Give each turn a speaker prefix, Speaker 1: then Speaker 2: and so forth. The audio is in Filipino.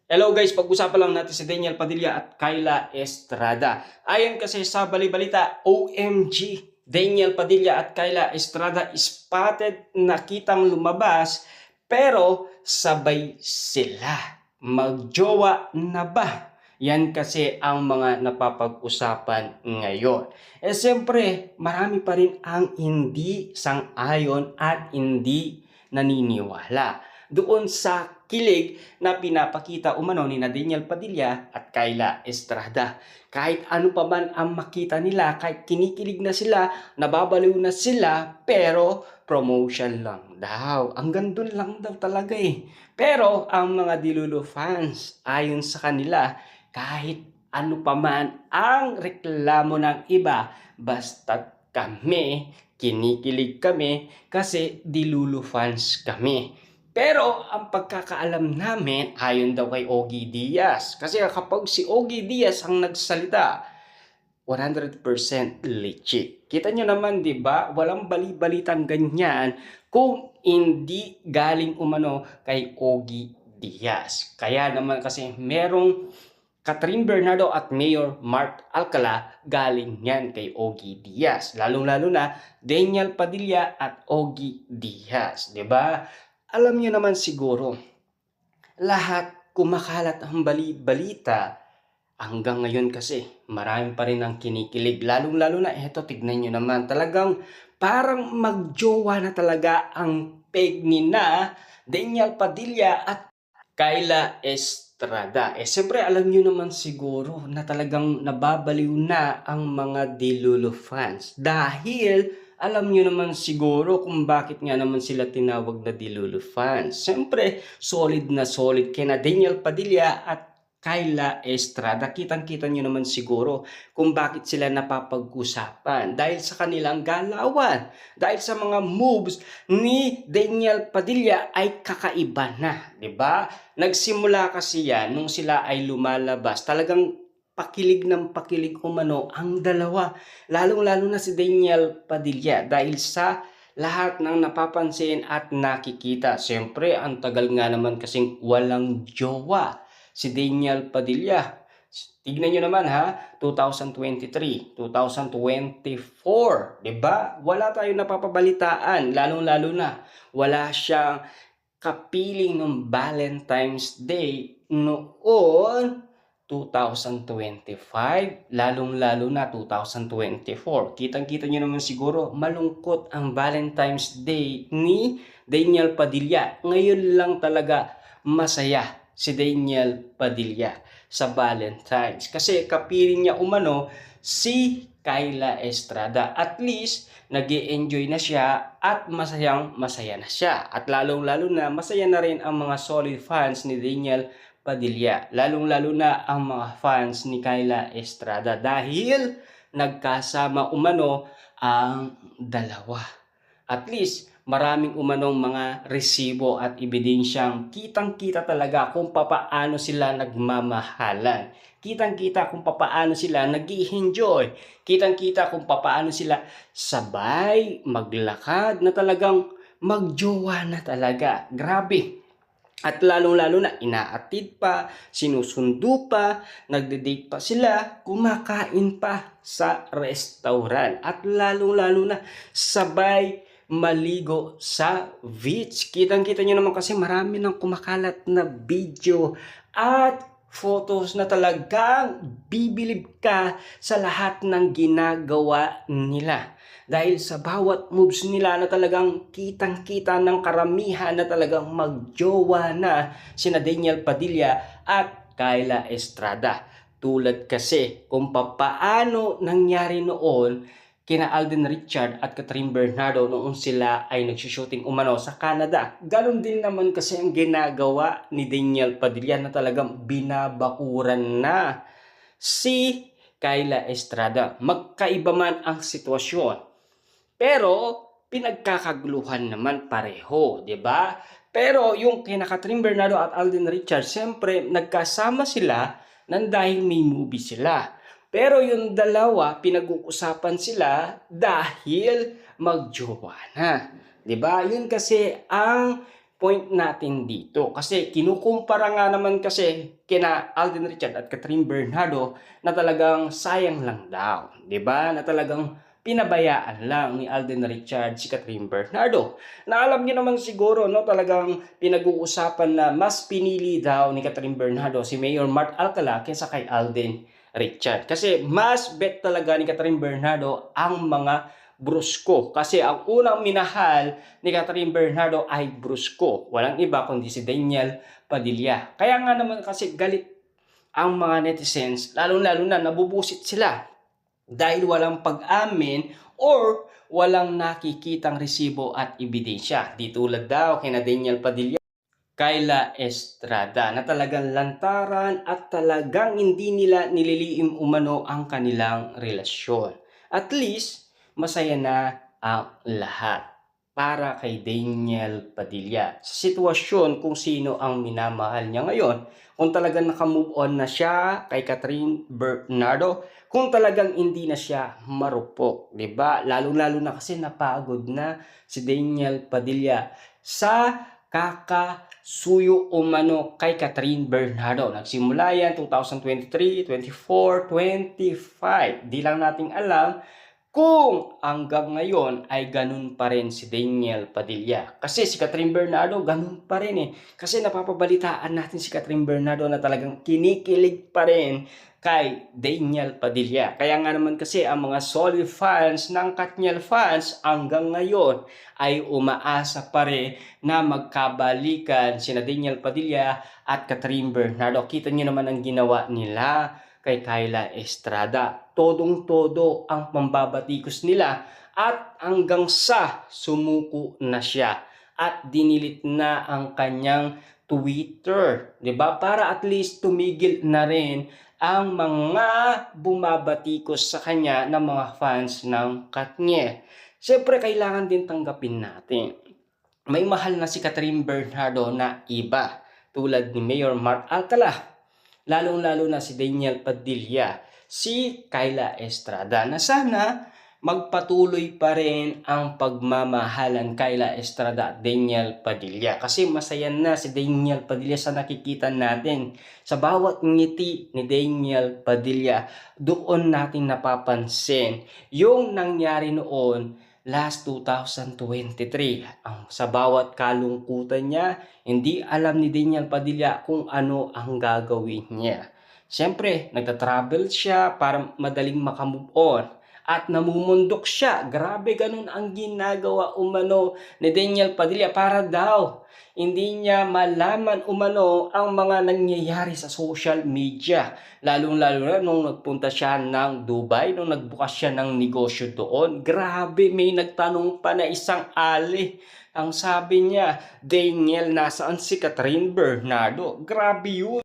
Speaker 1: Hello guys, pag-usapan lang natin si Daniel Padilla at Kyla Estrada. Ayon kasi sa balibalita, OMG, Daniel Padilla at Kyla Estrada spotted nakitang lumabas pero sabay sila. Magjowa na ba? Yan kasi ang mga napapag-usapan ngayon. Siyempre, marami pa rin ang hindi sang-ayon at hindi naniniwala doon sa kilig na pinapakita umano ni Daniel Padilla at Kyla Estrada. Kahit ano pa man ang makita nila, kahit kinikilig na sila, nababaliw na sila, pero promotion lang daw. Ang gandun lang daw talaga eh. Pero ang mga Dilulu fans, ayon sa kanila, kahit ano pa man ang reklamo ng iba, basta't kami, kinikilig kami kasi Dilulu fans kami. Pero ang pagkakaalam namin, ayon daw kay Ogie Diaz. Kasi kapag si Ogie Diaz ang nagsalita, 100% legit. Kita nyo naman, di ba? Walang bali-balitang ganyan kung hindi galing umano kay Ogie Diaz. Kaya naman kasi merong Catherine Bernardo at Mayor Mark Alcala galing yan kay Ogie Diaz. Lalong-lalo na Daniel Padilla at Ogie Diaz. Di ba? Alam niyo naman siguro, lahat kumakalat ang balita hanggang ngayon kasi marami pa rin ang kinikilig. Lalong-lalo na eto, tignan niyo naman, talagang parang magjowa na talaga ang peg ni na Daniel Padilla at Kyla Estrada. Siyempre alam niyo naman siguro na talagang nababaliw na ang mga Dilulu fans dahil alam niyo naman siguro kung bakit nga naman sila tinawag na Dilulu fans. Siyempre, solid na solid kina Daniel Padilla at Kyla Estrada. Kitang-kita niyo naman siguro kung bakit sila napapag-usapan. Dahil sa kanilang galawan. Dahil sa mga moves ni Daniel Padilla ay kakaiba na. 'Di ba? Nagsimula kasi yan nung sila ay lumalabas. Talagang pakilig ng pakilig umano ang dalawa. Lalong-lalo na si Daniel Padilla dahil sa lahat ng napapansin at nakikita. Siyempre, ang tagal nga naman kasing walang jowa si Daniel Padilla. Tignan nyo naman ha, 2023, 2024, 'di ba? Wala tayong napapabalitaan, lalong-lalo na wala siyang kapiling ng Valentine's Day noon 2025, lalong-lalo na 2024. Kitang-kita nyo naman siguro, malungkot ang Valentine's Day ni Daniel Padilla. Ngayon lang talaga masaya si Daniel Padilla sa Valentine's. Kasi kapiling niya umano si Kyla Estrada. At least, nag-enjoy na siya at masayang masaya na siya. At lalong-lalo na masaya na rin ang mga solid fans ni Daniel Padilla. Lalong-lalo na ang mga fans ni Kyla Estrada dahil nagkasama umano ang dalawa. At least, maraming umanong mga resibo at ebidensyang kitang-kita talaga kung papaano sila nagmamahalan. Kitang-kita kung papaano sila nag-i-enjoy. Kitang-kita kung papaano sila sabay maglakad na talagang magjowa na talaga. Grabe. At lalong-lalo na inaatid pa, sinusundo pa, nagde-date pa sila, kumakain pa sa restaurant. At lalong-lalo na sabay maligo sa beach. Kitang-kita nyo naman kasi marami nang kumakalat na video at photos na talagang bibilib ka sa lahat ng ginagawa nila. Dahil sa bawat moves nila na talagang kitang-kita ng karamihan na talagang magjowa na sina Daniel Padilla at Kyla Estrada. Tulad kasi kung papaano nangyari noon kina Alden Richard at Catherine Bernardo noong sila ay nagsushooting umano sa Canada. Ganon din naman kasi ang ginagawa ni Daniel Padilla na talagang binabakuran na si Kyla Estrada. Magkaiba man ang sitwasyon. Pero pinagkakaguluhan naman pareho, 'di ba? Pero yung kina Catherine Bernardo at Alden Richards, siyempre nagkasama sila nang dahil may movie sila. Pero yung dalawa, pinag-uusapan sila dahil magjowa na. 'Di ba? Yun kasi ang point natin dito. Kasi kinukumpara nga naman kasi kina Alden Richard at Catherine Bernardo na talagang sayang lang daw. 'Di ba? Na talagang pinabayaan lang ni Alden Richard si Catherine Bernardo. Na alam niyo naman siguro, no, talagang pinag-uusapan na mas pinili daw ni Catherine Bernardo si Mayor Mart Alcala kaysa kay Alden Richard. Kasi mas bet talaga ni Catherine Bernardo ang mga brusko. Kasi ang unang minahal ni Catherine Bernardo ay brusko. Walang iba kundi si Daniel Padilla. Kaya nga naman kasi galit ang mga netizens, lalo-lalo na nabubusit sila dahil walang pag-amin or walang nakikitang resibo at ebidensya. Di tulad daw kina Daniel Padilla, Kyla Estrada na talagang lantaran at talagang hindi nila nililiim umano ang kanilang relasyon. At least, masaya na ang lahat para kay Daniel Padilla. Sa sitwasyon kung sino ang minamahal niya ngayon, kung talagang nakamove on na siya kay Catherine Bernardo, kung talagang hindi na siya marupok, 'di ba? Lalo-lalo na kasi napagod na si Daniel Padilla sa kakasuyo umano kay Catherine Bernardo. Nagsimula yan 2023, 24, 25. Di lang nating alam kung hanggang ngayon ay ganun pa rin si Daniel Padilla. Kasi si Catherine Bernardo ganun pa rin eh. Kasi napapabalitaan natin si Catherine Bernardo na talagang kinikilig pa rin kay Daniel Padilla. Kaya nga naman kasi ang mga solid fans ng Katniel fans hanggang ngayon ay umaasa pa rin na magkabalikan sina Daniel Padilla at Catherine Bernardo. Kita niyo naman ang ginawa nila kay Kyla Estrada. Todong-todo ang pambabatikos nila at hanggang sa sumuko na siya at dinilit na ang kanyang Twitter, 'di ba? Para at least tumigil na rin ang mga bumabatikos sa kanya ng mga fans ng Katniel. Siyempre kailangan din tanggapin natin. May mahal na si Catherine Bernardo na iba tulad ni Mayor Mark Alcala, lalong-lalo na si Daniel Padilla, si Kyla Estrada, na sana magpatuloy pa rin ang pagmamahalan Kyla Estrada at Daniel Padilla. Kasi masaya na si Daniel Padilla sa nakikita natin. Sa bawat ngiti ni Daniel Padilla, doon natin napapansin yung nangyari noon last 2023. Sa bawat kalungkutan niya, hindi alam ni Daniel Padilla kung ano ang gagawin niya. Siyempre, nagta-travel siya para madaling makamove on. At namumundok siya. Grabe, ganun ang ginagawa umano ni Daniel Padilla para daw hindi niya malaman umano ang mga nangyayari sa social media. Lalong-lalo na nung nagpunta siya ng Dubai, nung nagbukas siya ng negosyo doon. Grabe, may nagtanong pa na isang ali. Ang sabi niya, Daniel, nasaan si Catherine Bernardo? Grabe yun.